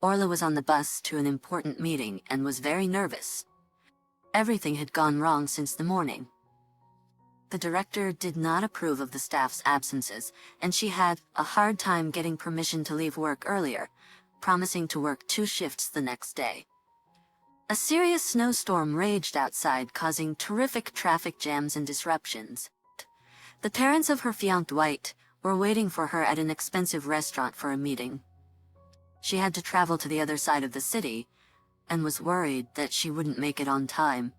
Orla was on the bus to an important meeting and was very nervous. Everything had gone wrong since the morning. The director did not approve of the staff's absences, and she had a hard time getting permission to leave work earlier, promising to work 2 shifts the next day. A serious snowstorm raged outside, causing terrific traffic jams and disruptions. The parents of her fiancé Dwight were waiting for her at an expensive restaurant for a meeting. She had to travel to the other side of the city, and was worried that she wouldn't make it on time.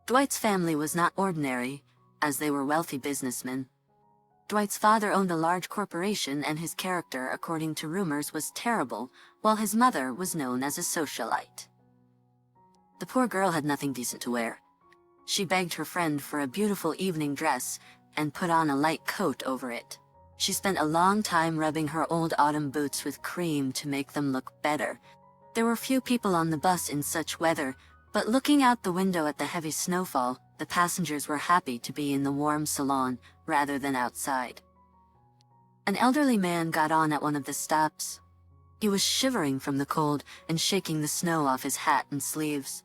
Dwight's family was not ordinary, as they were wealthy businessmen. Dwight's father owned a large corporation, and his character, according to rumors, was terrible, while his mother was known as a socialite. The poor girl had nothing decent to wear. She begged her friend for a beautiful evening dress, and put on a light coat over it. She spent a long time rubbing her old autumn boots with cream to make them look better. There were few people on the bus in such weather, but looking out the window at the heavy snowfall, the passengers were happy to be in the warm salon rather than outside. An elderly man got on at one of the stops. He was shivering from the cold and shaking the snow off his hat and sleeves.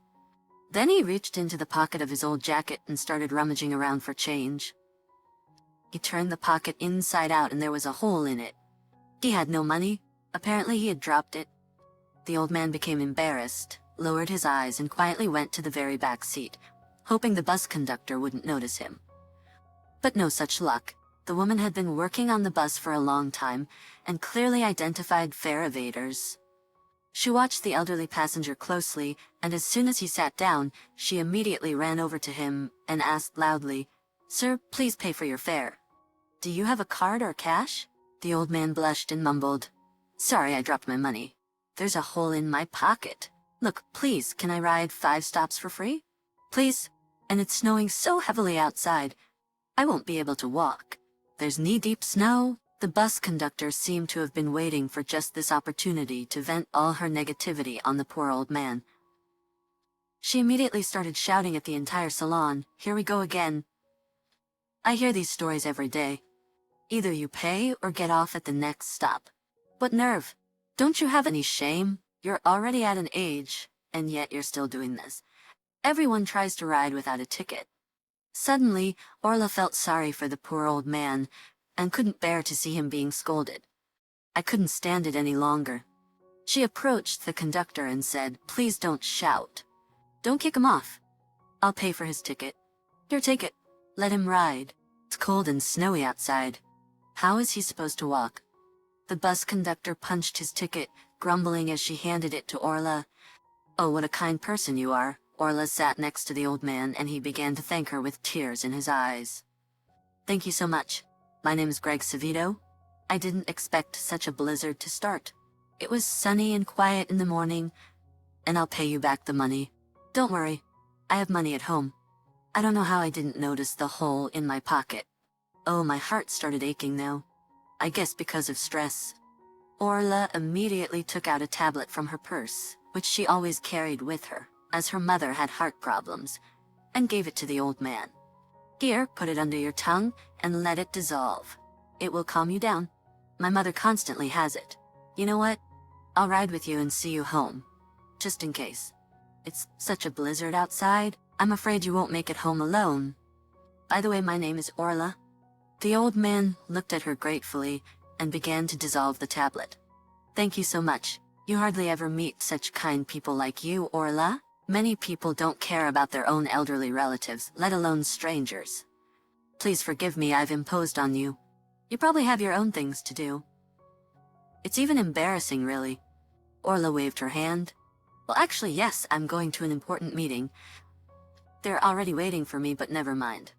Then he reached into the pocket of his old jacket and started rummaging around for change. He turned the pocket inside out and there was a hole in it. He had no money. Apparently he had dropped it. The old man became embarrassed, lowered his eyes, and quietly went to the very back seat, hoping the bus conductor wouldn't notice him. But no such luck. The woman had been working on the bus for a long time, and clearly identified fare evaders. She watched the elderly passenger closely, and as soon as he sat down, she immediately ran over to him and asked loudly, "Sir, please pay for your fare." "Do you have a card or cash?" The old man blushed and mumbled, "Sorry, I dropped my money. There's a hole in my pocket. Look, please, can I ride 5 stops for free? Please? And it's snowing so heavily outside. I won't be able to walk. There's knee-deep snow." The bus conductor seemed to have been waiting for just this opportunity to vent all her negativity on the poor old man. She immediately started shouting at the entire salon, "Here we go again. I hear these stories every day. Either you pay or get off at the next stop. What nerve! Don't you have any shame? You're already at an age, and yet you're still doing this. Everyone tries to ride without a ticket." Suddenly, Orla felt sorry for the poor old man, and couldn't bear to see him being scolded. "I couldn't stand it any longer." She approached the conductor and said, "Please don't shout. Don't kick him off. I'll pay for his ticket. Here, take it. Let him ride. It's cold and snowy outside. How is he supposed to walk?" The bus conductor punched his ticket, grumbling as she handed it to Orla. "Oh, what a kind person you are." Orla sat next to the old man, and he began to thank her with tears in his eyes. "Thank you so much. My name is Greg Savito. I didn't expect such a blizzard to start. It was sunny and quiet in the morning, and I'll pay you back the money. Don't worry, I have money at home. I don't know how I didn't notice the hole in my pocket." Oh, my heart started aching now. I guess because of stress. Orla immediately took out a tablet from her purse, which she always carried with her, as her mother had heart problems, and gave it to the old man. "Here, put it under your tongue, and let it dissolve. It will calm you down. My mother constantly has it. You know what? I'll ride with you and see you home. Just in case. It's such a blizzard outside, I'm afraid you won't make it home alone. By the way, my name is Orla." The old man looked at her gratefully, and began to dissolve the tablet. "Thank you so much. You hardly ever meet such kind people like you, Orla. Many people don't care about their own elderly relatives, let alone strangers. Please forgive me, I've imposed on you. You probably have your own things to do." "It's even embarrassing, really." Orla waved her hand. "Well, actually, yes, I'm going to an important meeting. They're already waiting for me, but never mind.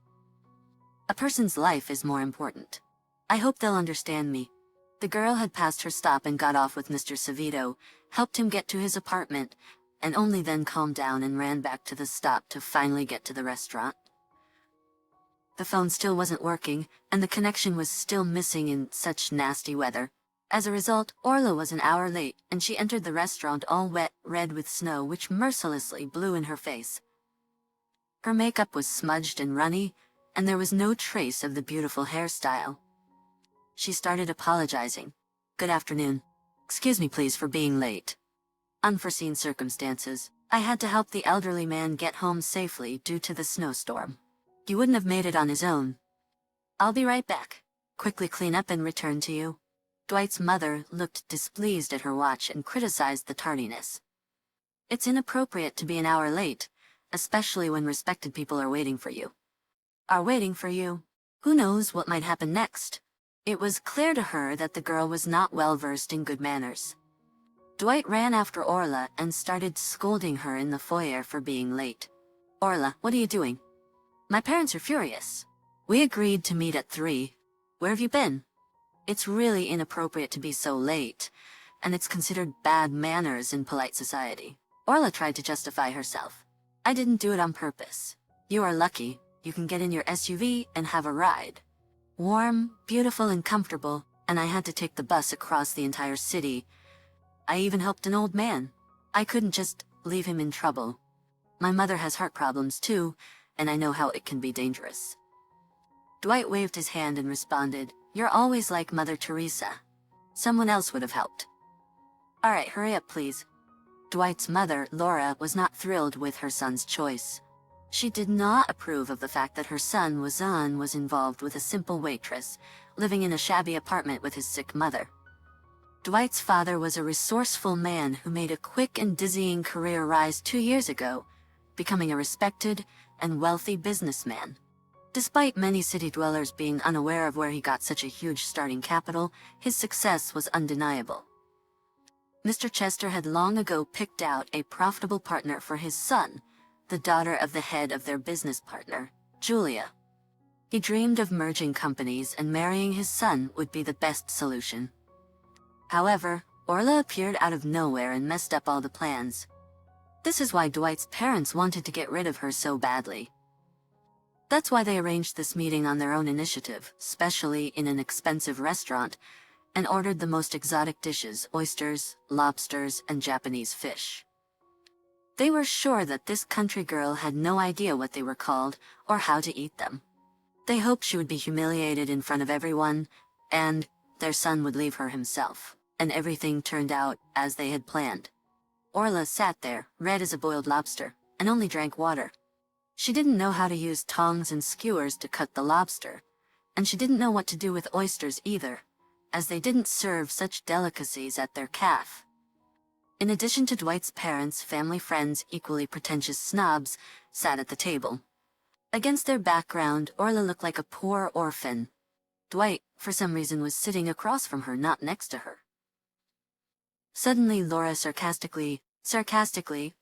A person's life is more important. I hope they'll understand me." The girl had passed her stop and got off with Mr. Savito, helped him get to his apartment, and only then calmed down and ran back to the stop to finally get to the restaurant. The phone still wasn't working, and the connection was still missing in such nasty weather. As a result, Orla was an hour late, and she entered the restaurant all wet, red with snow which mercilessly blew in her face. Her makeup was smudged and runny, and there was no trace of the beautiful hairstyle. She started apologizing. "Good afternoon. Excuse me please for being late. Unforeseen circumstances. I had to help the elderly man get home safely due to the snowstorm. He wouldn't have made it on his own. I'll be right back. Quickly clean up and return to you. Dwight's mother looked displeased at her watch and criticized the tardiness. It's inappropriate to be an hour late, especially when respected people are waiting for you. Are waiting for you? Who knows what might happen next? It was clear to her that the girl was not well versed in good manners. Dwight ran after Orla and started scolding her in the foyer for being late. Orla, what are you doing? My parents are furious. We agreed to meet at 3. Where have you been? It's really inappropriate to be so late, and it's considered bad manners in polite society. Orla tried to justify herself. I didn't do it on purpose. You are lucky. You can get in your SUV and have a ride. Warm, beautiful, and comfortable, and I had to take the bus across the entire city. I even helped an old man. I couldn't just leave him in trouble. My mother has heart problems too, and I know how it can be dangerous. Dwight waved his hand and responded, You're always like Mother Teresa. Someone else would have helped. Alright, hurry up please. Dwight's mother, Laura, was not thrilled with her son's choice. She did not approve of the fact that her son, Wazan, was involved with a simple waitress, living in a shabby apartment with his sick mother. Dwight's father was a resourceful man who made a quick and dizzying career rise 2 years ago, becoming a respected and wealthy businessman. Despite many city dwellers being unaware of where he got such a huge starting capital, his success was undeniable. Mr. Chester had long ago picked out a profitable partner for his son, the daughter of the head of their business partner, Julia. He dreamed of merging companies, and marrying his son would be the best solution. However, Orla appeared out of nowhere and messed up all the plans. This is why Dwight's parents wanted to get rid of her so badly. That's why they arranged this meeting on their own initiative, especially in an expensive restaurant, and ordered the most exotic dishes, oysters, lobsters, and Japanese fish. They were sure that this country girl had no idea what they were called or how to eat them. They hoped she would be humiliated in front of everyone, and their son would leave her himself, and everything turned out as they had planned. Orla sat there, red as a boiled lobster, and only drank water. She didn't know how to use tongs and skewers to cut the lobster, and she didn't know what to do with oysters either, as they didn't serve such delicacies at their cafe. In addition to Dwight's parents, family friends, equally pretentious snobs, sat at the table. Against their background, Orla looked like a poor orphan. Dwight, for some reason, was sitting across from her, not next to her. Suddenly, Laura sarcastically,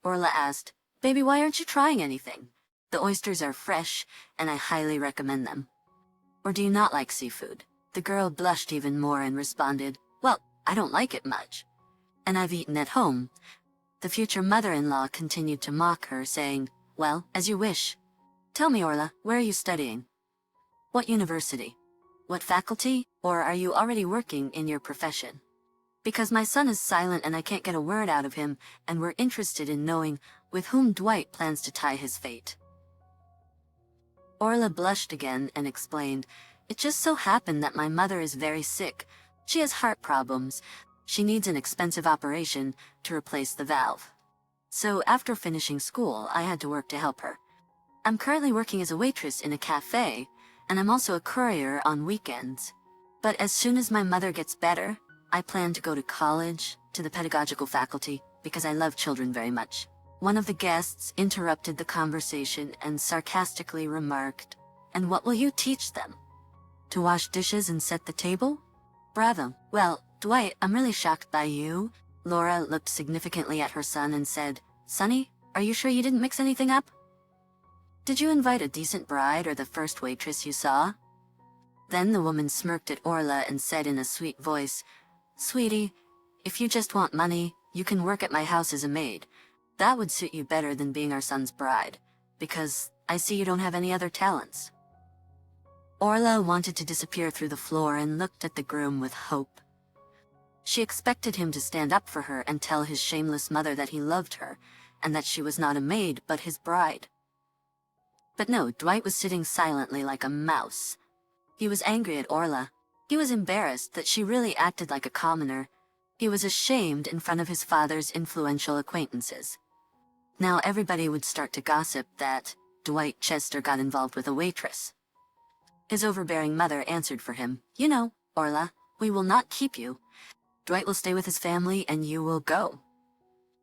Orla asked, Baby, why aren't you trying anything? The oysters are fresh, and I highly recommend them. Or do you not like seafood? The girl blushed even more and responded, Well, I don't like it much. And I've eaten at home. The future mother-in-law continued to mock her, saying, Well, as you wish. Tell me, Orla, where are you studying? What university? What faculty? Or are you already working in your profession? Because my son is silent and I can't get a word out of him, and we're interested in knowing with whom Dwight plans to tie his fate. Orla blushed again and explained, It just so happened that my mother is very sick. She has heart problems. She needs an expensive operation to replace the valve. So after finishing school, I had to work to help her. I'm currently working as a waitress in a cafe, and I'm also a courier on weekends. But as soon as my mother gets better, I plan to go to college, to the pedagogical faculty, because I love children very much. One of the guests interrupted the conversation and sarcastically remarked, And what will you teach them? To wash dishes and set the table? Bravo. Well, Dwight, I'm really shocked by you. Laura looked significantly at her son and said, Sonny, are you sure you didn't mix anything up? Did you invite a decent bride or the first waitress you saw? Then the woman smirked at Orla and said in a sweet voice, Sweetie, if you just want money, you can work at my house as a maid. That would suit you better than being our son's bride, because I see you don't have any other talents. Orla wanted to disappear through the floor and looked at the groom with hope. She expected him to stand up for her and tell his shameless mother that he loved her, and that she was not a maid but his bride. But no, Dwight was sitting silently like a mouse. He was angry at Orla. He was embarrassed that she really acted like a commoner. He was ashamed in front of his father's influential acquaintances. Now everybody would start to gossip that Dwight Chester got involved with a waitress. His overbearing mother answered for him. You know, Orla, we will not keep you. Dwight will stay with his family and you will go.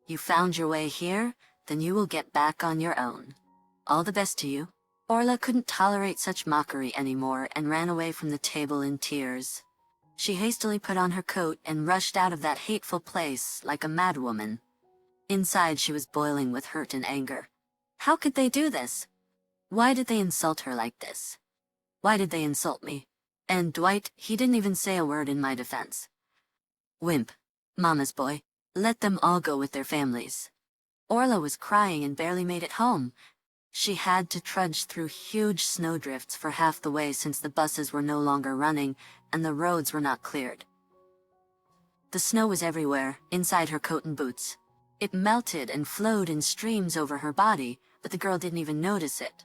You found your way here, then you will get back on your own. All the best to you. Orla couldn't tolerate such mockery anymore and ran away from the table in tears. She hastily put on her coat and rushed out of that hateful place like a madwoman. Inside she was boiling with hurt and anger. How could they do this? Why did they insult her like this? Why did they insult me? And Dwight, he didn't even say a word in my defense. Wimp. Mama's boy. Let them all go with their families. Orla was crying and barely made it home. She had to trudge through huge snowdrifts for half the way since the buses were no longer running and the roads were not cleared. The snow was everywhere, inside her coat and boots. It melted and flowed in streams over her body, but the girl didn't even notice it.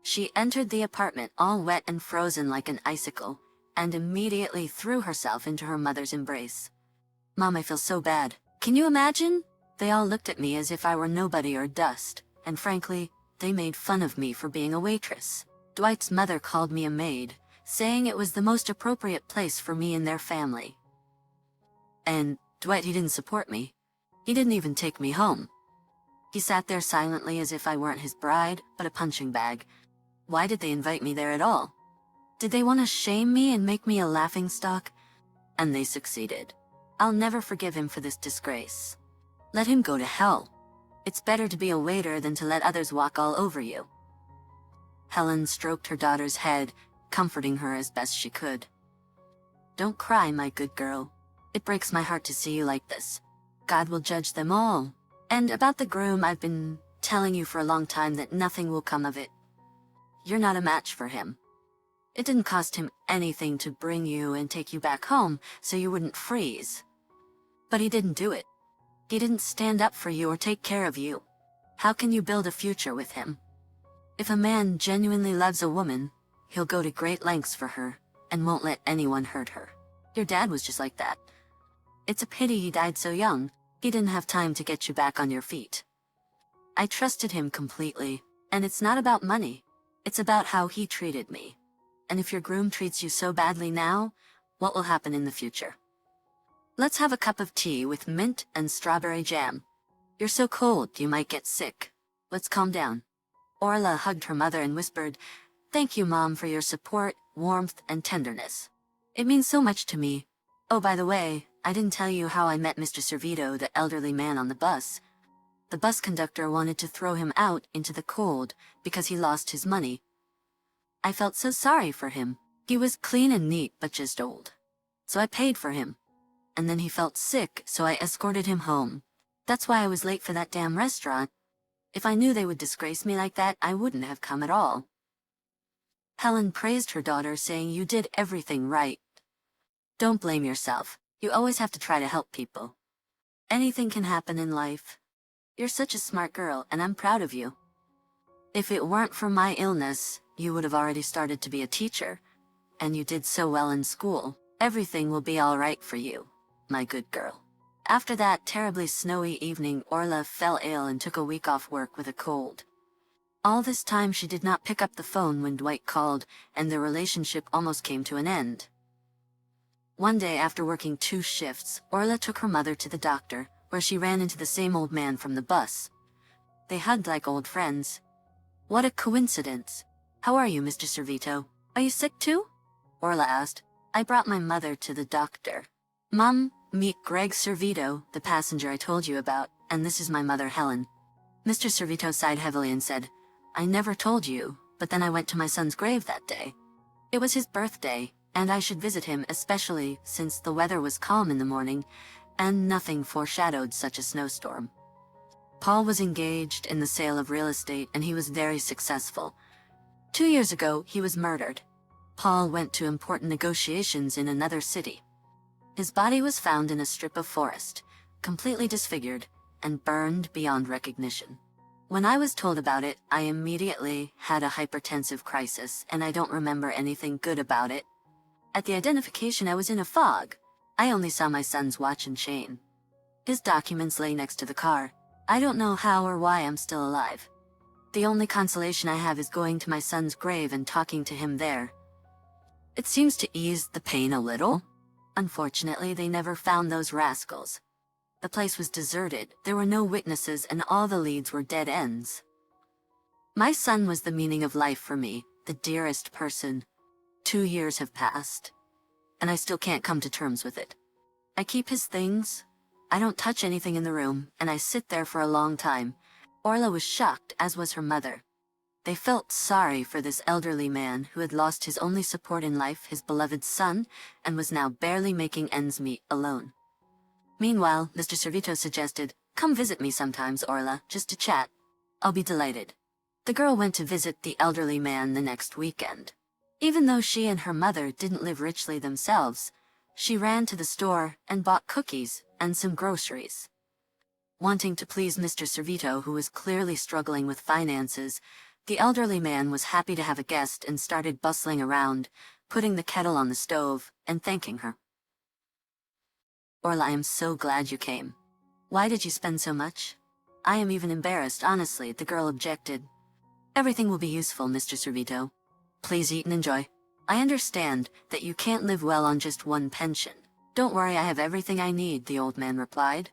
She entered the apartment all wet and frozen like an icicle, and immediately threw herself into her mother's embrace. Mom, I feel so bad. Can you imagine? They all looked at me as if I were nobody or dust, and frankly, they made fun of me for being a waitress. Dwight's mother called me a maid, saying it was the most appropriate place for me in their family. And Dwight, he didn't support me. He didn't even take me home. He sat there silently as if I weren't his bride, but a punching bag. Why did they invite me there at all? Did they want to shame me and make me a laughingstock? And they succeeded. I'll never forgive him for this disgrace. Let him go to hell. It's better to be a waiter than to let others walk all over you. Helen stroked her daughter's head, comforting her as best she could. Don't cry, my good girl. It breaks my heart to see you like this. God will judge them all. And about the groom, I've been telling you for a long time that nothing will come of it. You're not a match for him. It didn't cost him anything to bring you and take you back home so you wouldn't freeze. But he didn't do it. He didn't stand up for you or take care of you. How can you build a future with him? If a man genuinely loves a woman, he'll go to great lengths for her and won't let anyone hurt her. Your dad was just like that. It's a pity he died so young. He didn't have time to get you back on your feet. I trusted him completely, and it's not about money. It's about how he treated me. And if your groom treats you so badly now, what will happen in the future? Let's have a cup of tea with mint and strawberry jam. You're so cold, you might get sick. Let's calm down. Orla hugged her mother and whispered, Thank you, Mom, for your support, warmth, and tenderness. It means so much to me. Oh, by the way, I didn't tell you how I met Mr. Servito, the elderly man on the bus. The bus conductor wanted to throw him out into the cold because he lost his money. I felt so sorry for him. He was clean and neat, but just old. So I paid for him. And then he felt sick, so I escorted him home. That's why I was late for that damn restaurant. If I knew they would disgrace me like that, I wouldn't have come at all. Helen praised her daughter, saying, You did everything right. Don't blame yourself. You always have to try to help people. Anything can happen in life. You're such a smart girl, and I'm proud of you. If it weren't for my illness, you would have already started to be a teacher. And you did so well in school. Everything will be all right for you, my good girl. After that terribly snowy evening, Orla fell ill and took a week off work with a cold. All this time she did not pick up the phone when Dwight called, and their relationship almost came to an end. One day, after working 2 shifts, Orla took her mother to the doctor, where she ran into the same old man from the bus. They hugged like old friends. What a coincidence. How are you, Mr. Servito? Are you sick too? Orla asked. I brought my mother to the doctor. Mom, meet Greg Servito, the passenger I told you about, and this is my mother, Helen. Mr. Servito sighed heavily and said, I never told you, but then I went to my son's grave that day. It was his birthday, and I should visit him, especially since the weather was calm in the morning, and nothing foreshadowed such a snowstorm. Paul was engaged in the sale of real estate, and he was very successful. 2 years ago, he was murdered. Paul went to important negotiations in another city. His body was found in a strip of forest, completely disfigured, and burned beyond recognition. When I was told about it, I immediately had a hypertensive crisis, and I don't remember anything good about it. At the identification, I was in a fog. I only saw my son's watch and chain. His documents lay next to the car. I don't know how or why I'm still alive. The only consolation I have is going to my son's grave and talking to him there. It seems to ease the pain a little. Unfortunately, they never found those rascals. The place was deserted, there were no witnesses, and all the leads were dead ends. My son was the meaning of life for me, the dearest person. 2 years have passed, and I still can't come to terms with it. I keep his things. I don't touch anything in the room, and I sit there for a long time. Orla was shocked, as was her mother. They felt sorry for this elderly man who had lost his only support in life, his beloved son, and was now barely making ends meet alone. Meanwhile, Mr. Servito suggested, "Come visit me sometimes, Orla, just to chat." "I'll be delighted." The girl went to visit the elderly man the next weekend. Even though she and her mother didn't live richly themselves, she ran to the store and bought cookies and some groceries. Wanting to please Mr. Servito, who was clearly struggling with finances, the elderly man was happy to have a guest and started bustling around, putting the kettle on the stove and thanking her. "Orla, I am so glad you came. Why did you spend so much?" "I am even embarrassed, honestly," the girl objected. "Everything will be useful, Mr. Servito. Please eat and enjoy. I understand that you can't live well on just one pension." "Don't worry, I have everything I need," the old man replied.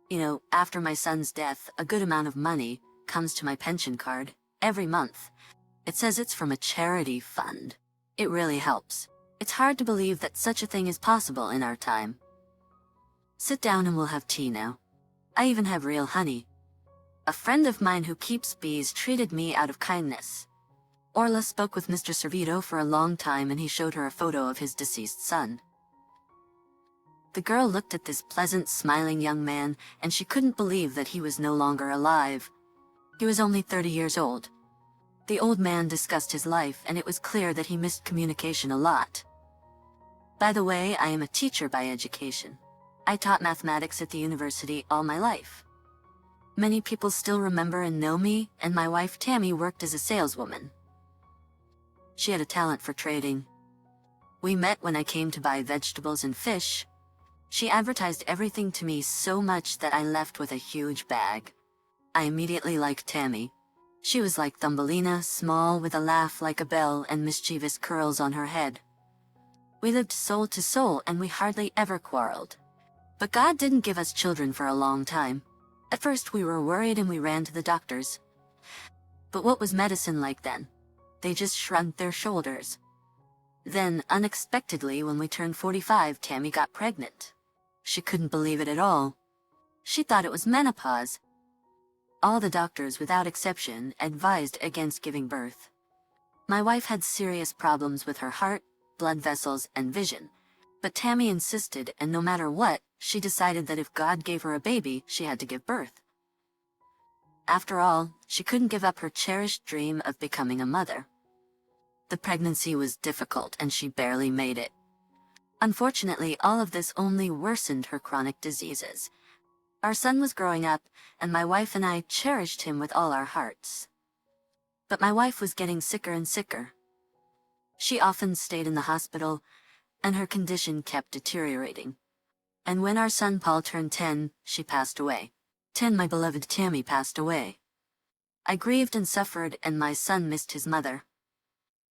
"You know, after my son's death, a good amount of money comes to my pension card every month. It says it's from a charity fund. It really helps. It's hard to believe that such a thing is possible in our time. Sit down and we'll have tea now. I even have real honey. A friend of mine who keeps bees treated me out of kindness." Orla spoke with Mr. Servito for a long time, and he showed her a photo of his deceased son. The girl looked at this pleasant, smiling young man, and she couldn't believe that he was no longer alive. He was only 30 years old. The old man discussed his life, and it was clear that he missed communication a lot. "By the way, I am a teacher by education. I taught mathematics at the university all my life. Many people still remember and know me, and my wife Tammy worked as a saleswoman. She had a talent for trading. We met when I came to buy vegetables and fish. She advertised everything to me so much that I left with a huge bag. I immediately liked Tammy. She was like Thumbelina, small with a laugh like a bell and mischievous curls on her head. We lived soul to soul and we hardly ever quarreled. But God didn't give us children for a long time. At first we were worried and we ran to the doctors. But what was medicine like then? They just shrugged their shoulders. Then, unexpectedly, when we turned 45, Tammy got pregnant. She couldn't believe it at all. She thought it was menopause. All the doctors, without exception, advised against giving birth. My wife had serious problems with her heart, blood vessels, and vision. But Tammy insisted, and no matter what, she decided that if God gave her a baby, she had to give birth. After all, she couldn't give up her cherished dream of becoming a mother. The pregnancy was difficult and she barely made it. Unfortunately, all of this only worsened her chronic diseases. Our son was growing up, and my wife and I cherished him with all our hearts. But my wife was getting sicker and sicker. She often stayed in the hospital, and her condition kept deteriorating. And when our son Paul turned 10, she passed away. 10, my beloved Tammy passed away. I grieved and suffered, and my son missed his mother.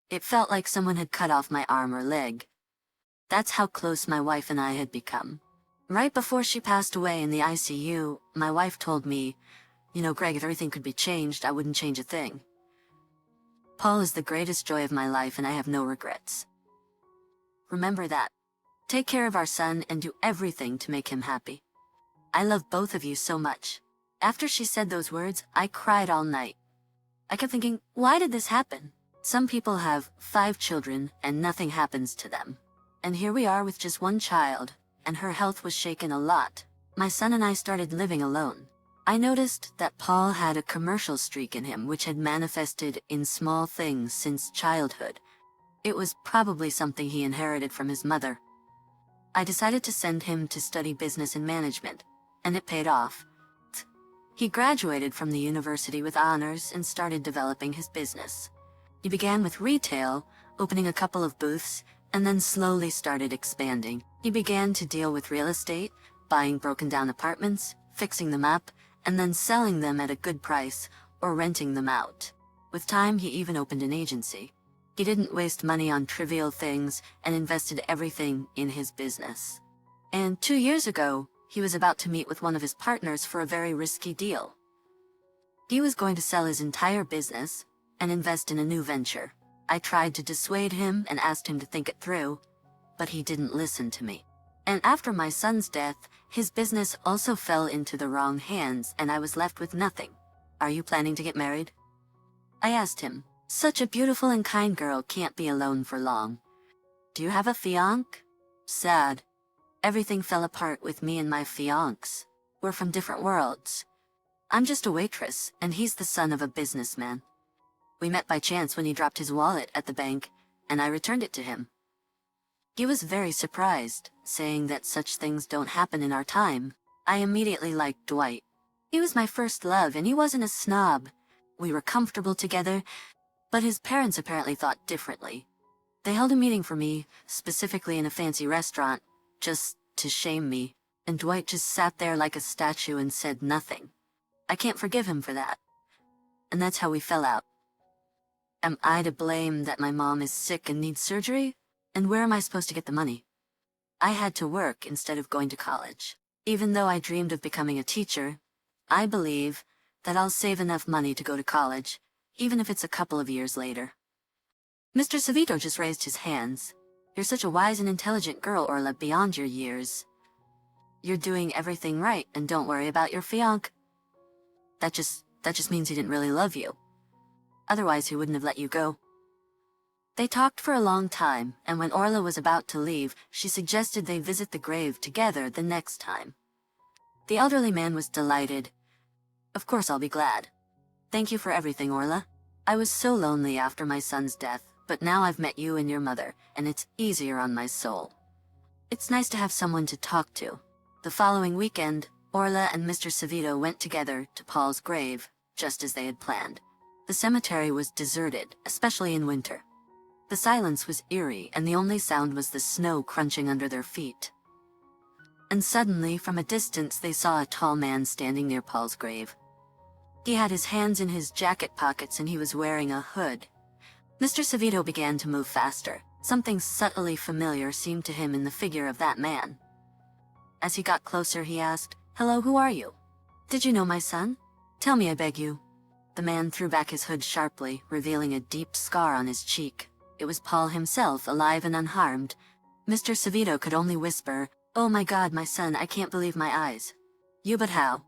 It felt like someone had cut off my arm or leg. That's how close my wife and I had become. Right before she passed away in the ICU, my wife told me, "You know, Greg, if everything could be changed, I wouldn't change a thing. Paul is the greatest joy of my life and I have no regrets. Remember that. Take care of our son and do everything to make him happy. I love both of you so much." After she said those words, I cried all night. I kept thinking, why did this happen? Some people have 5 children and nothing happens to them. And here we are with just 1 child, and her health was shaken a lot. My son and I started living alone. I noticed that Paul had a commercial streak in him which had manifested in small things since childhood. It was probably something he inherited from his mother. I decided to send him to study business and management, and it paid off. He graduated from the university with honors and started developing his business. He began with retail, opening a couple of booths, and then slowly started expanding. He began to deal with real estate, buying broken down apartments, fixing them up, and then selling them at a good price, or renting them out. With time, he even opened an agency. He didn't waste money on trivial things and invested everything in his business. And 2 years ago, he was about to meet with one of his partners for a very risky deal. He was going to sell his entire business and invest in a new venture. I tried to dissuade him and asked him to think it through, but he didn't listen to me. And after my son's death, his business also fell into the wrong hands and I was left with nothing. Are you planning to get married? I asked him. Such a beautiful and kind girl can't be alone for long. Do you have a fiancé? Sad. Everything fell apart with me and my fiancé. We're from different worlds. I'm just a waitress, and he's the son of a businessman. We met by chance when he dropped his wallet at the bank, and I returned it to him. He was very surprised, saying that such things don't happen in our time. I immediately liked Dwight. He was my first love, and he wasn't a snob. We were comfortable together, but his parents apparently thought differently. They held a meeting for me, specifically in a fancy restaurant, just to shame me, and Dwight just sat there like a statue and said nothing. I can't forgive him for that. And that's how we fell out. Am I to blame that my mom is sick and needs surgery? And where am I supposed to get the money? I had to work instead of going to college. Even though I dreamed of becoming a teacher, I believe that I'll save enough money to go to college, even if it's a couple of years later. Mr. Savito just raised his hands. You're such a wise and intelligent girl, Orla, beyond your years. You're doing everything right, and don't worry about your fiancé. That just means he didn't really love you. Otherwise, he wouldn't have let you go. They talked for a long time, and when Orla was about to leave, she suggested they visit the grave together the next time. The elderly man was delighted. Of course I'll be glad. Thank you for everything, Orla. I was so lonely after my son's death, but now I've met you and your mother, and it's easier on my soul. It's nice to have someone to talk to. The following weekend, Orla and Mr. Savito went together to Paul's grave, just as they had planned. The cemetery was deserted, especially in winter. The silence was eerie, and the only sound was the snow crunching under their feet. And suddenly, from a distance, they saw a tall man standing near Paul's grave. He had his hands in his jacket pockets and he was wearing a hood. Mr. Savito began to move faster. Something subtly familiar seemed to him in the figure of that man. As he got closer, he asked, "Hello, who are you? Did you know my son? Tell me, I beg you." The man threw back his hood sharply, revealing a deep scar on his cheek. It was Paul himself, alive and unharmed. Mr. Savito could only whisper, "Oh my God, my son, I can't believe my eyes." "You, but how?"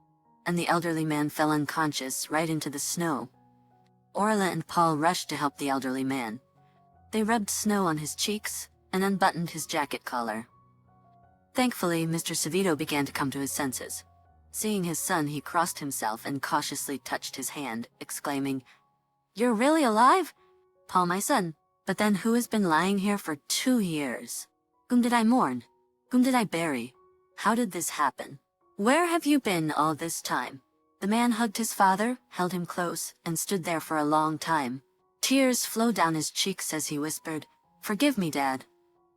And the elderly man fell unconscious right into the snow. Orla and Paul rushed to help the elderly man. They rubbed snow on his cheeks and unbuttoned his jacket collar. Thankfully, Mr. Savito began to come to his senses. Seeing his son, he crossed himself and cautiously touched his hand, exclaiming, "You're really alive? Paul, my son. But then who has been lying here for 2 years? Whom did I mourn? Whom did I bury? How did this happen? Where have you been all this time?" The man hugged his father, held him close, and stood there for a long time. Tears flowed down his cheeks as he whispered, "Forgive me, Dad.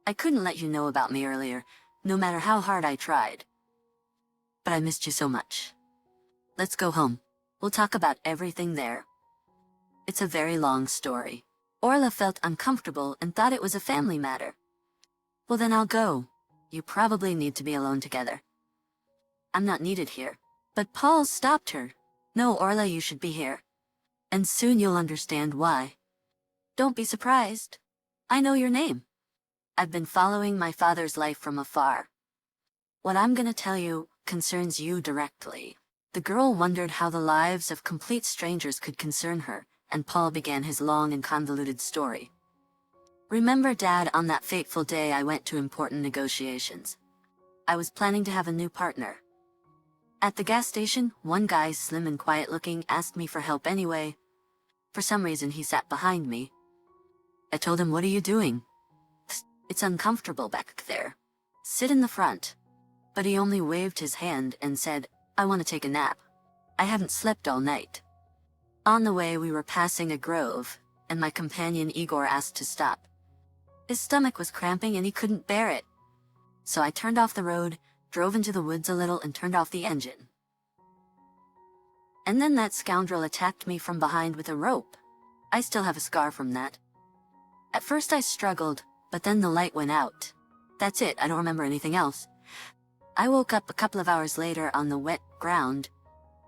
I couldn't let you know about me earlier, no matter how hard I tried. But I missed you so much. Let's go home. We'll talk about everything there." It's a very long story. Orla felt uncomfortable and thought it was a family matter. "Well, then I'll go. You probably need to be alone together." "I'm not needed here." But Paul stopped her. "No, Orla, you should be here. And soon you'll understand why. Don't be surprised. I know your name. I've been following my father's life from afar. What I'm gonna tell you concerns you directly." The girl wondered how the lives of complete strangers could concern her, and Paul began his long and convoluted story. "Remember, Dad, on that fateful day I went to important negotiations. I was planning to have a new partner. At the gas station, one guy, slim and quiet-looking, asked me for help anyway. For some reason, he sat behind me. I told him, 'What are you doing? It's uncomfortable back there. Sit in the front.' But he only waved his hand and said, 'I want to take a nap. I haven't slept all night.' On the way, we were passing a grove, and my companion Igor asked to stop. His stomach was cramping and he couldn't bear it. So I turned off the road, drove into the woods a little and turned off the engine. And then that scoundrel attacked me from behind with a rope. I still have a scar from that. At first I struggled, but then the light went out. That's it, I don't remember anything else. I woke up a couple of hours later on the wet ground.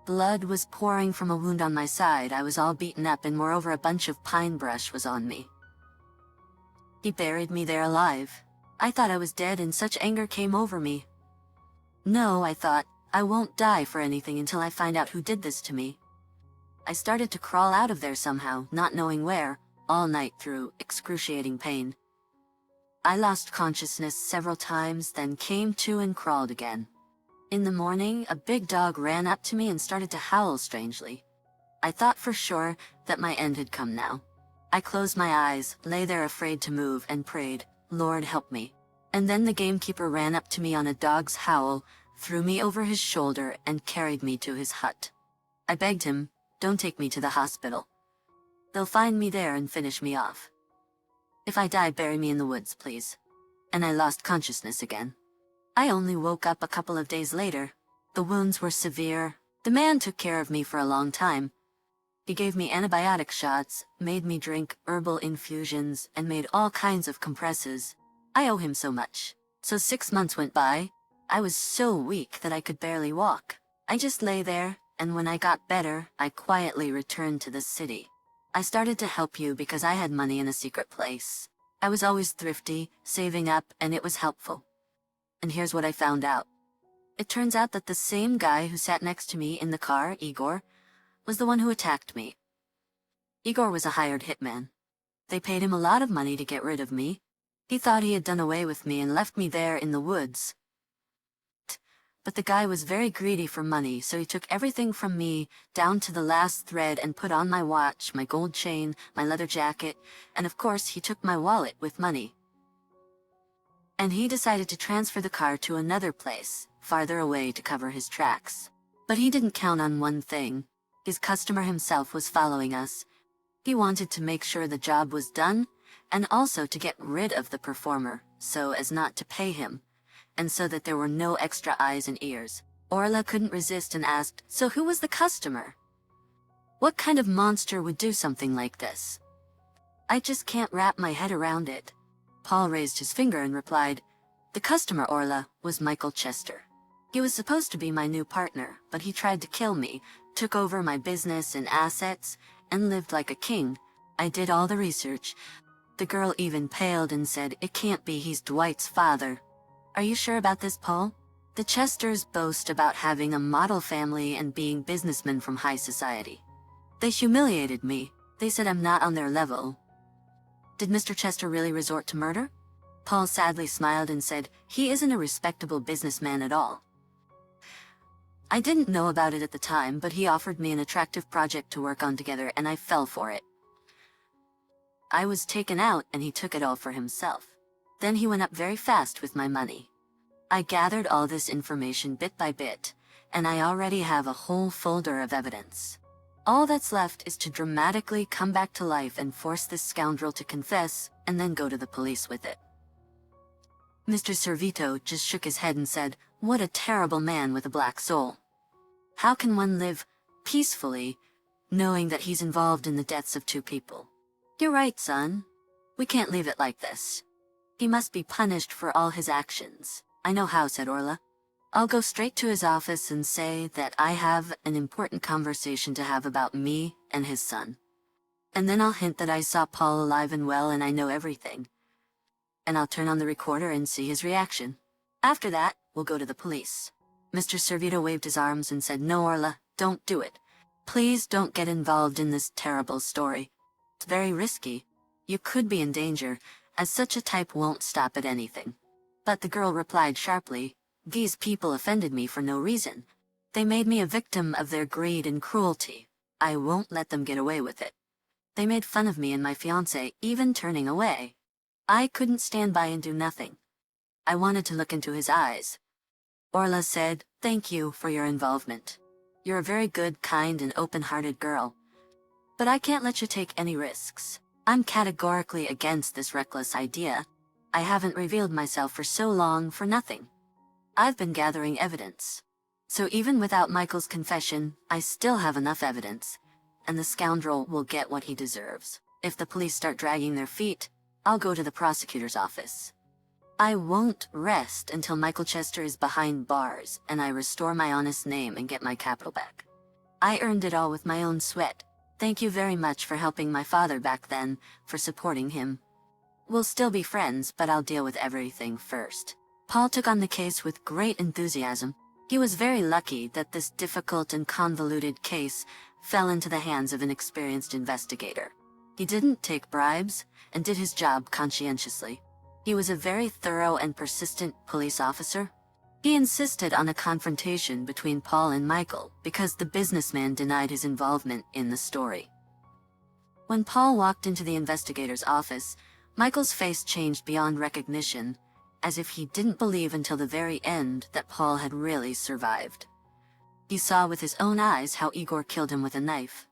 Blood was pouring from a wound on my side. I was all beaten up and moreover a bunch of pine brush was on me. He buried me there alive. I thought I was dead and such anger came over me. No, I thought, I won't die for anything until I find out who did this to me. I started to crawl out of there somehow, not knowing where, all night through excruciating pain. I lost consciousness several times, then came to and crawled again. In the morning, a big dog ran up to me and started to howl strangely. I thought for sure that my end had come now. I closed my eyes, lay there afraid to move, and prayed, Lord help me. And then the gamekeeper ran up to me on a dog's howl, threw me over his shoulder, and carried me to his hut. I begged him, don't take me to the hospital. They'll find me there and finish me off. If I die, bury me in the woods, please. And I lost consciousness again. I only woke up a couple of days later. The wounds were severe. The man took care of me for a long time. He gave me antibiotic shots, made me drink herbal infusions, and made all kinds of compresses. I owe him so much. So 6 months went by. I was so weak that I could barely walk. I just lay there, and when I got better, I quietly returned to the city. I started to help you because I had money in a secret place. I was always thrifty, saving up, and it was helpful. And here's what I found out. It turns out that the same guy who sat next to me in the car, Igor, was the one who attacked me. Igor was a hired hitman. They paid him a lot of money to get rid of me. He thought he had done away with me and left me there in the woods. But the guy was very greedy for money, so he took everything from me, down to the last thread, and put on my watch, my gold chain, my leather jacket, and of course he took my wallet with money. And he decided to transfer the car to another place, farther away to cover his tracks. But he didn't count on one thing. His customer himself was following us. He wanted to make sure the job was done, and also to get rid of the performer, so as not to pay him, and so that there were no extra eyes and ears. Orla couldn't resist and asked, so who was the customer? What kind of monster would do something like this? I just can't wrap my head around it. Paul raised his finger and replied, the customer, Orla, was Michael Chester. He was supposed to be my new partner, but he tried to kill me, took over my business and assets, and lived like a king. I did all the research. The girl even paled and said, it can't be, he's Dwight's father. Are you sure about this, Paul? The Chesters boast about having a model family and being businessmen from high society. They humiliated me. They said I'm not on their level. Did Mr. Chester really resort to murder? Paul sadly smiled and said, he isn't a respectable businessman at all. I didn't know about it at the time, but he offered me an attractive project to work on together and I fell for it. I was taken out and he took it all for himself. Then he went up very fast with my money. I gathered all this information bit by bit, and I already have a whole folder of evidence. All that's left is to dramatically come back to life and force this scoundrel to confess, and then go to the police with it. Mr. Servito just shook his head and said, what a terrible man with a black soul. How can one live peacefully, knowing that he's involved in the deaths of 2 people? You're right, son. We can't leave it like this. He must be punished for all his actions. I know how, said Orla. I'll go straight to his office and say that I have an important conversation to have about me and his son. And then I'll hint that I saw Paul alive and well and I know everything. And I'll turn on the recorder and see his reaction. After that, we'll go to the police. Mr. Servito waved his arms and said, no, Orla, don't do it. Please don't get involved in this terrible story. It's very risky. You could be in danger, as such a type won't stop at anything. But the girl replied sharply, these people offended me for no reason. They made me a victim of their greed and cruelty. I won't let them get away with it. They made fun of me and my fiancé, even turning away. I couldn't stand by and do nothing. I wanted to look into his eyes. Orla said, thank you for your involvement. You're a very good, kind, and open-hearted girl. But I can't let you take any risks. I'm categorically against this reckless idea. I haven't revealed myself for so long for nothing. I've been gathering evidence. So even without Michael's confession, I still have enough evidence, and the scoundrel will get what he deserves. If the police start dragging their feet, I'll go to the prosecutor's office. I won't rest until Michael Chester is behind bars and I restore my honest name and get my capital back. I earned it all with my own sweat. Thank you very much for helping my father back then, for supporting him. We'll still be friends, but I'll deal with everything first. Paul took on the case with great enthusiasm. He was very lucky that this difficult and convoluted case fell into the hands of an experienced investigator. He didn't take bribes and did his job conscientiously. He was a very thorough and persistent police officer. He insisted on a confrontation between Paul and Michael because the businessman denied his involvement in the story. When Paul walked into the investigator's office, Michael's face changed beyond recognition, as if he didn't believe until the very end that Paul had really survived. He saw with his own eyes how Igor killed him with a knife.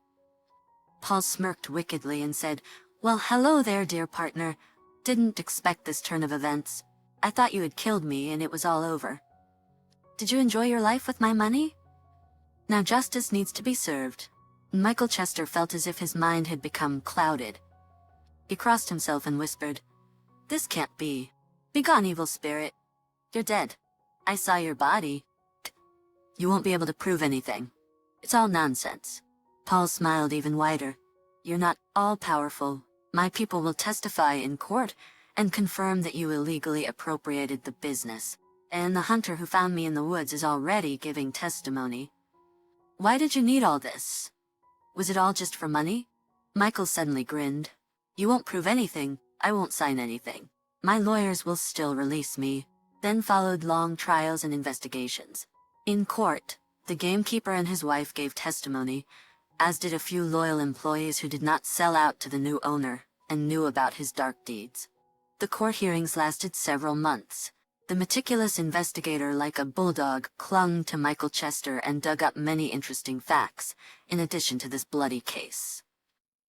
Paul smirked wickedly and said, "Well, hello there, dear partner. Didn't expect this turn of events. I thought you had killed me and it was all over. Did you enjoy your life with my money? Now justice needs to be served." Michael Chester felt as if his mind had become clouded. He crossed himself and whispered, "This can't be. Begone, evil spirit. You're dead. I saw your body. You won't be able to prove anything. It's all nonsense." Paul smiled even wider. "You're not all-powerful. My people will testify in court and confirm that you illegally appropriated the business. And the hunter who found me in the woods is already giving testimony. Why did you need all this? Was it all just for money?" Michael suddenly grinned. "You won't prove anything. I won't sign anything. My lawyers will still release me." Then followed long trials and investigations. In court, the gamekeeper and his wife gave testimony, as did a few loyal employees who did not sell out to the new owner and knew about his dark deeds. The court hearings lasted several months. The meticulous investigator, like a bulldog, clung to Michael Chester and dug up many interesting facts, in addition to this bloody case.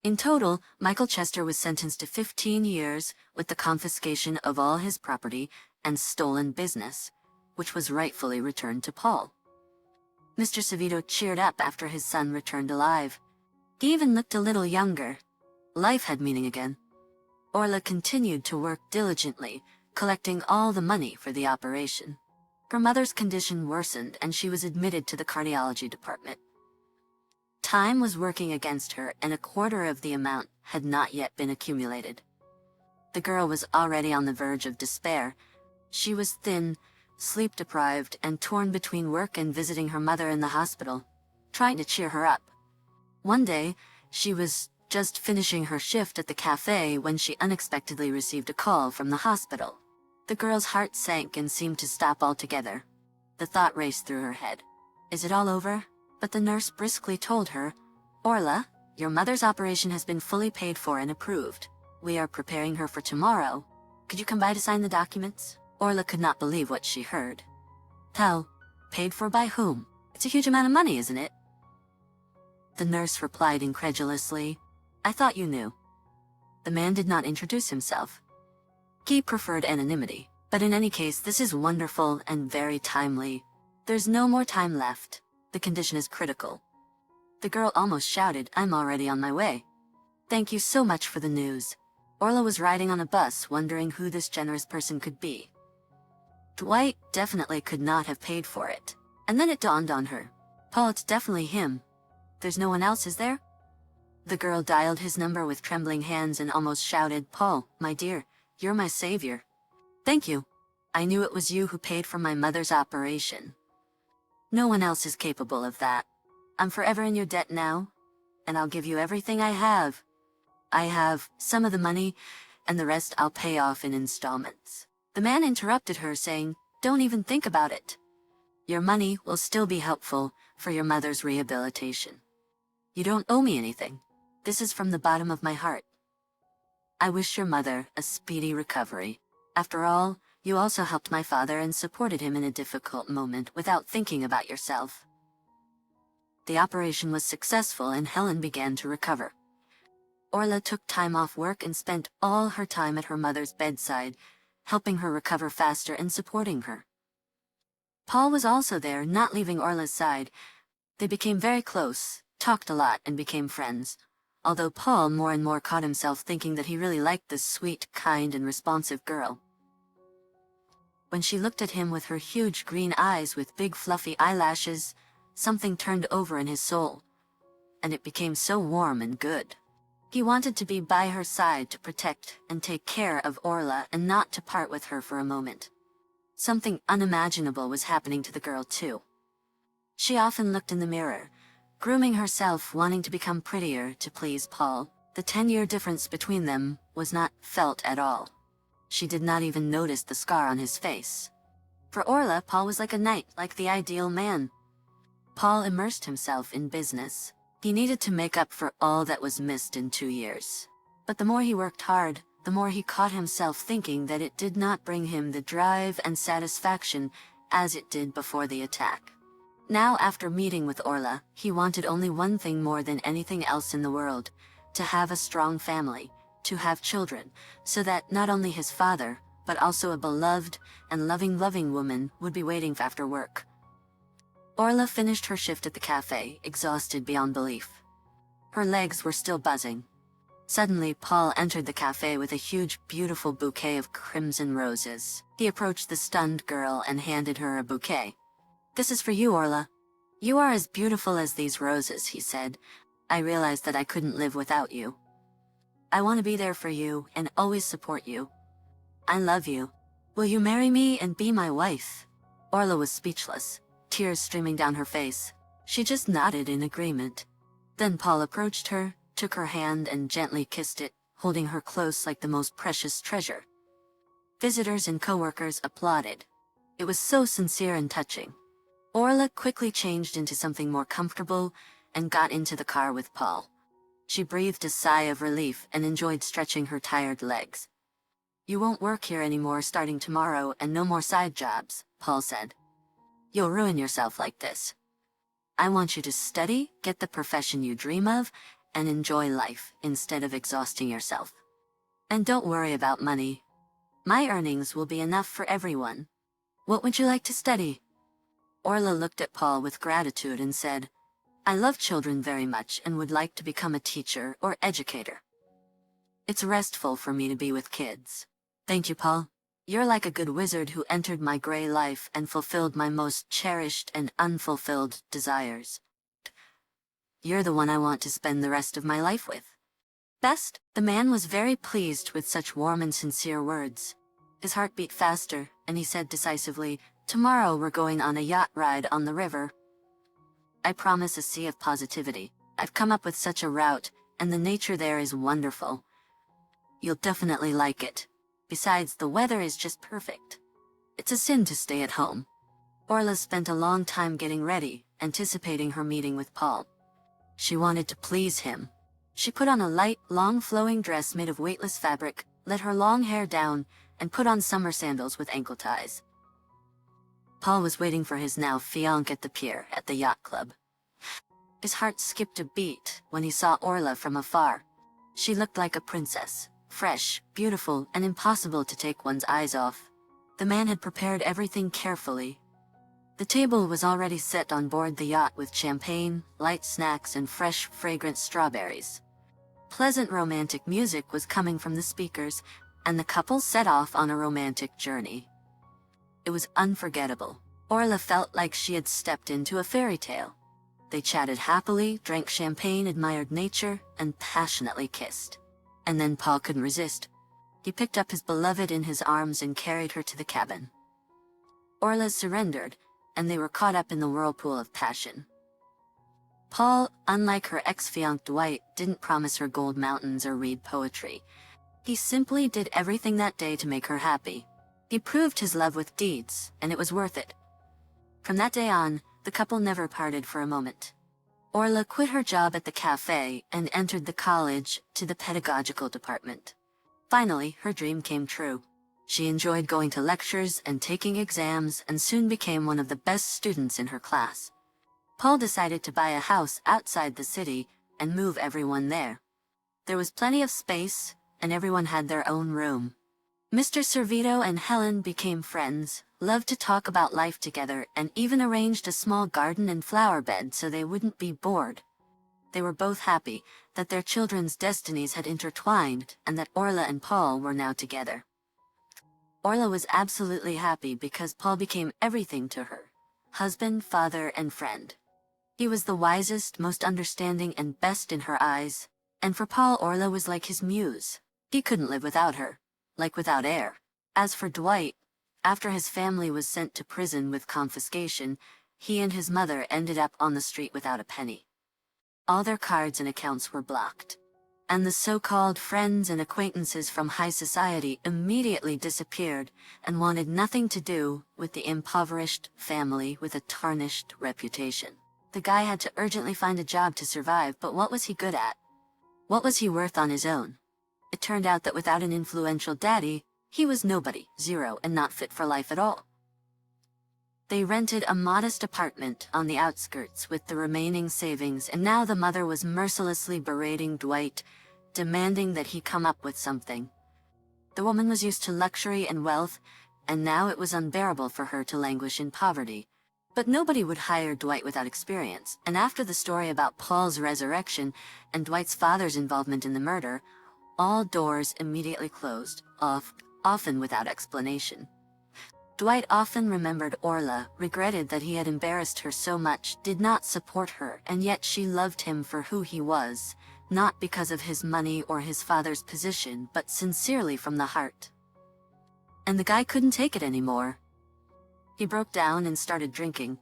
In total, Michael Chester was sentenced to 15 years with the confiscation of all his property and stolen business, which was rightfully returned to Paul. Mr. Savito cheered up after his son returned alive. He even looked a little younger. Life had meaning again. Orla continued to work diligently, collecting all the money for the operation. Her mother's condition worsened and she was admitted to the cardiology department. Time was working against her and a quarter of the amount had not yet been accumulated. The girl was already on the verge of despair. She was thin, sleep-deprived, and torn between work and visiting her mother in the hospital, trying to cheer her up. One day, she was just finishing her shift at the cafe when she unexpectedly received a call from the hospital. The girl's heart sank and seemed to stop altogether. The thought raced through her head. Is it all over? But the nurse briskly told her, "Orla, your mother's operation has been fully paid for and approved. We are preparing her for tomorrow. Could you come by to sign the documents?" Orla could not believe what she heard. "How? Paid for by whom? It's a huge amount of money, isn't it?" The nurse replied incredulously, "I thought you knew." The man did not introduce himself. He preferred anonymity, but in any case, this is wonderful and very timely. There's no more time left. The condition is critical. The girl almost shouted, "I'm already on my way." "Thank you so much for the news." Orla was riding on a bus wondering who this generous person could be. Dwight definitely could not have paid for it. And then it dawned on her. Paul, it's definitely him. There's no one else, is there? The girl dialed his number with trembling hands and almost shouted, "Paul, my dear, you're my savior. Thank you. I knew it was you who paid for my mother's operation. No one else is capable of that. I'm forever in your debt now, and I'll give you everything I have. I have some of the money, and the rest I'll pay off in installments." The man interrupted her, saying, "Don't even think about it. Your money will still be helpful for your mother's rehabilitation. You don't owe me anything. This is from the bottom of my heart. I wish your mother a speedy recovery. After all, you also helped my father and supported him in a difficult moment without thinking about yourself." The operation was successful and Helen began to recover. Orla took time off work and spent all her time at her mother's bedside, helping her recover faster and supporting her. Paul was also there, not leaving Orla's side. They became very close, talked a lot, and became friends. Although Paul more and more caught himself thinking that he really liked this sweet, kind, and responsive girl. When she looked at him with her huge green eyes with big fluffy eyelashes, something turned over in his soul, and it became so warm and good. He wanted to be by her side to protect and take care of Orla and not to part with her for a moment. Something unimaginable was happening to the girl too. She often looked in the mirror, grooming herself, wanting to become prettier to please Paul. The 10-year difference between them was not felt at all. She did not even notice the scar on his face. For Orla, Paul was like a knight, like the ideal man. Paul immersed himself in business. He needed to make up for all that was missed in 2 years. But the more he worked hard, the more he caught himself thinking that it did not bring him the drive and satisfaction as it did before the attack. Now, after meeting with Orla, he wanted only one thing more than anything else in the world: to have a strong family, to have children, so that not only his father, but also a beloved and loving woman would be waiting after work. Orla finished her shift at the cafe, exhausted beyond belief. Her legs were still buzzing. Suddenly, Paul entered the cafe with a huge, beautiful bouquet of crimson roses. He approached the stunned girl and handed her a bouquet. "This is for you, Orla. You are as beautiful as these roses," he said. "I realized that I couldn't live without you. I want to be there for you and always support you. I love you. Will you marry me and be my wife?" Orla was speechless, tears streaming down her face. She just nodded in agreement. Then Paul approached her, took her hand and gently kissed it, holding her close like the most precious treasure. Visitors and co-workers applauded. It was so sincere and touching. Orla quickly changed into something more comfortable and got into the car with Paul. She breathed a sigh of relief and enjoyed stretching her tired legs. "You won't work here anymore starting tomorrow, and no more side jobs," Paul said. "You'll ruin yourself like this. I want you to study, get the profession you dream of, and enjoy life instead of exhausting yourself. And don't worry about money. My earnings will be enough for everyone. What would you like to study?" Orla looked at Paul with gratitude and said, "I love children very much and would like to become a teacher or educator. It's restful for me to be with kids." "Thank you, Paul. You're like a good wizard who entered my gray life and fulfilled my most cherished and unfulfilled desires. You're the one I want to spend the rest of my life with." Best, the man was very pleased with such warm and sincere words. His heart beat faster, and he said decisively, "Tomorrow we're going on a yacht ride on the river. I promise a sea of positivity. I've come up with such a route, and the nature there is wonderful. You'll definitely like it. Besides, the weather is just perfect. It's a sin to stay at home." Orla spent a long time getting ready, anticipating her meeting with Paul. She wanted to please him. She put on a light, long flowing dress made of weightless fabric, let her long hair down, and put on summer sandals with ankle ties. Paul was waiting for his now fiancée at the pier at the yacht club. His heart skipped a beat when he saw Orla from afar. She looked like a princess, fresh, beautiful, and impossible to take one's eyes off. The man had prepared everything carefully. The table was already set on board the yacht with champagne, light snacks, and fresh, fragrant strawberries. Pleasant romantic music was coming from the speakers, and the couple set off on a romantic journey. It was unforgettable. Orla felt like she had stepped into a fairy tale. They chatted happily, drank champagne, admired nature, and passionately kissed. And then Paul couldn't resist. He picked up his beloved in his arms and carried her to the cabin. Orla surrendered, and they were caught up in the whirlpool of passion. Paul, unlike her ex-fiancé Dwight, didn't promise her gold mountains or read poetry. He simply did everything that day to make her happy. He proved his love with deeds, and it was worth it. From that day on, the couple never parted for a moment. Orla quit her job at the cafe and entered the college to the pedagogical department. Finally, her dream came true. She enjoyed going to lectures and taking exams and soon became one of the best students in her class. Paul decided to buy a house outside the city and move everyone there. There was plenty of space, and everyone had their own room. Mr. Servito and Helen became friends, loved to talk about life together, and even arranged a small garden and flower bed so they wouldn't be bored. They were both happy that their children's destinies had intertwined and that Orla and Paul were now together. Orla was absolutely happy because Paul became everything to her: husband, father, and friend. He was the wisest, most understanding, and best in her eyes, and for Paul, Orla was like his muse. He couldn't live without her, like without air. As for Dwight, after his family was sent to prison with confiscation, he and his mother ended up on the street without a penny. All their cards and accounts were blocked, and the so-called friends and acquaintances from high society immediately disappeared and wanted nothing to do with the impoverished family with a tarnished reputation. The guy had to urgently find a job to survive, but what was he good at? What was he worth on his own? It turned out that without an influential daddy, he was nobody, zero, and not fit for life at all. They rented a modest apartment on the outskirts with the remaining savings, and now the mother was mercilessly berating Dwight, demanding that he come up with something. The woman was used to luxury and wealth, and now it was unbearable for her to languish in poverty. But nobody would hire Dwight without experience, and after the story about Paul's resurrection and Dwight's father's involvement in the murder, all doors immediately closed, often without explanation. Dwight often remembered Orla, regretted that he had embarrassed her so much, did not support her, and yet she loved him for who he was, not because of his money or his father's position, but sincerely from the heart. And the guy couldn't take it anymore. He broke down and started drinking,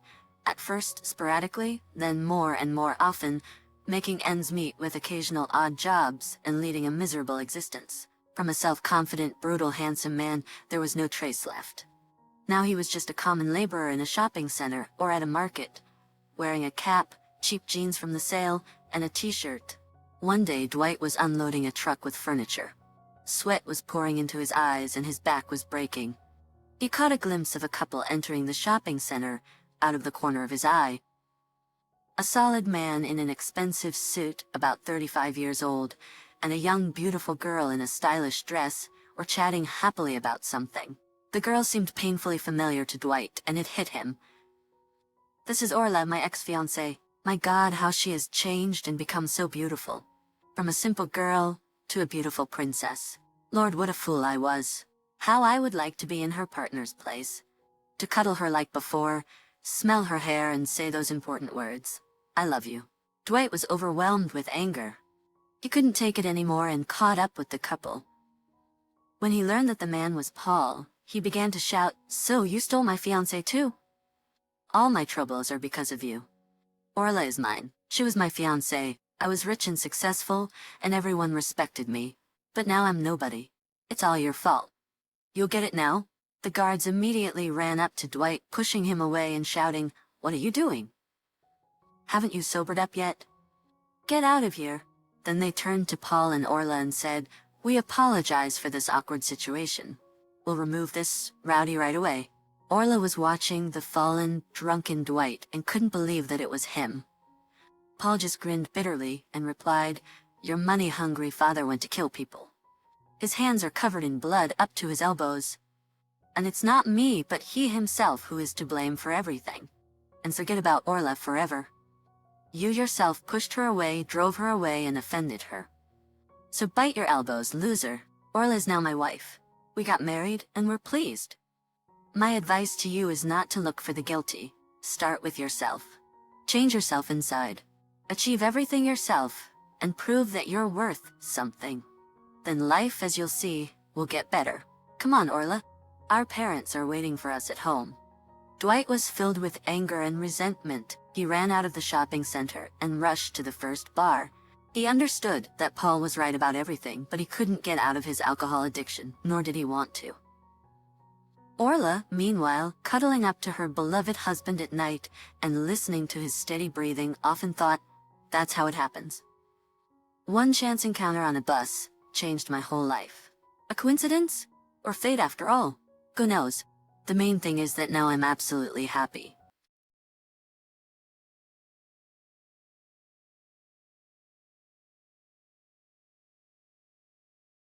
at first sporadically, then more and more often, making ends meet with occasional odd jobs and leading a miserable existence. From a self-confident, brutal, handsome man, there was no trace left. Now he was just a common laborer in a shopping center or at a market, wearing a cap, cheap jeans from the sale, and a t-shirt. One day Dwight was unloading a truck with furniture. Sweat was pouring into his eyes and his back was breaking. He caught a glimpse of a couple entering the shopping center, out of the corner of his eye. A solid man in an expensive suit, about 35 years old, and a young beautiful girl in a stylish dress, were chatting happily about something. The girl seemed painfully familiar to Dwight, and it hit him. "This is Orla, my ex-fiancée. My God, how she has changed and become so beautiful. From a simple girl to a beautiful princess. Lord, what a fool I was. How I would like to be in her partner's place. To cuddle her like before, smell her hair and say those important words. I love you." Dwight was overwhelmed with anger. He couldn't take it anymore and caught up with the couple. When he learned that the man was Paul, he began to shout, "So you stole my fiancé too? All my troubles are because of you. Orla is mine. She was my fiancé. I was rich and successful, and everyone respected me. But now I'm nobody. It's all your fault. You'll get it now?" The guards immediately ran up to Dwight, pushing him away and shouting, "What are you doing? Haven't you sobered up yet? Get out of here." Then they turned to Paul and Orla and said, "We apologize for this awkward situation. We'll remove this rowdy right away." Orla was watching the fallen, drunken Dwight and couldn't believe that it was him. Paul just grinned bitterly and replied, "Your money-hungry father went to kill people. His hands are covered in blood up to his elbows. And it's not me, but he himself who is to blame for everything. And forget about Orla forever. You yourself pushed her away, drove her away, and offended her. So bite your elbows, loser. Orla is now my wife. We got married, and we're pleased. My advice to you is not to look for the guilty. Start with yourself. Change yourself inside. Achieve everything yourself, and prove that you're worth something. Then life, as you'll see, will get better. Come on, Orla. Our parents are waiting for us at home." Dwight was filled with anger and resentment. He ran out of the shopping center and rushed to the first bar. He understood that Paul was right about everything, but he couldn't get out of his alcohol addiction, nor did he want to. Orla, meanwhile, cuddling up to her beloved husband at night and listening to his steady breathing, often thought, "That's how it happens. One chance encounter on a bus changed my whole life. A coincidence? Or fate after all? Who knows? The main thing is that now I'm absolutely happy.